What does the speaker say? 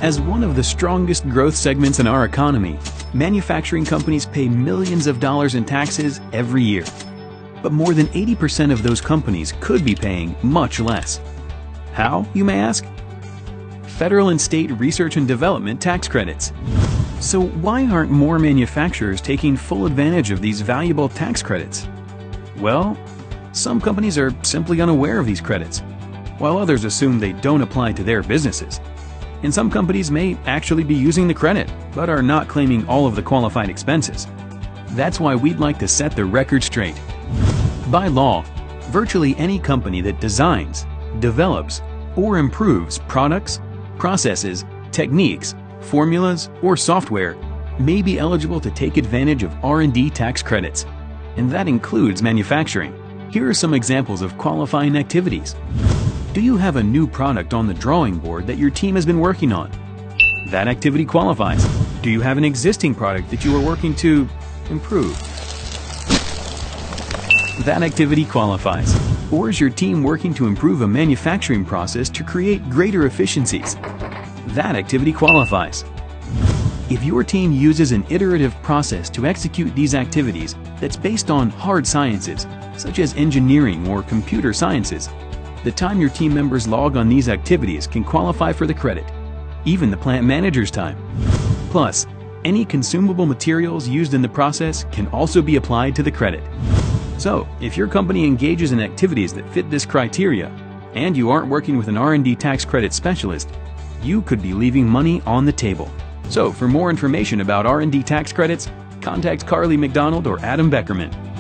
As one of the strongest growth segments in our economy, manufacturing companies pay millions of dollars in taxes every year. But more than 80% of those companies could be paying much less. How, you may ask? Federal and state research and development tax credits. So why aren't more manufacturers taking full advantage of these valuable tax credits? Well, some companies are simply unaware of these credits, while others assume they don't apply to their businesses. And some companies may actually be using the credit, but are not claiming all of the qualified expenses. That's why we'd like to set the record straight. By law, virtually any company that designs, develops, or improves products, processes, techniques, formulas, or software may be eligible to take advantage of R&D tax credits, and that includes manufacturing. Here are some examples of qualifying activities. Do you have a new product on the drawing board that your team has been working on? That activity qualifies. Do you have an existing product that you are working to improve? That activity qualifies. Or is your team working to improve a manufacturing process to create greater efficiencies? That activity qualifies. If your team uses an iterative process to execute these activities that's based on hard sciences, such as engineering or computer sciences, the time your team members log on these activities can qualify for the credit, even the plant manager's time. Plus, any consumable materials used in the process can also be applied to the credit. So, if your company engages in activities that fit this criteria, and you aren't working with an R&D tax credit specialist, you could be leaving money on the table. So, for more information about R&D tax credits, contact Carly McDonald or Adam Beckerman.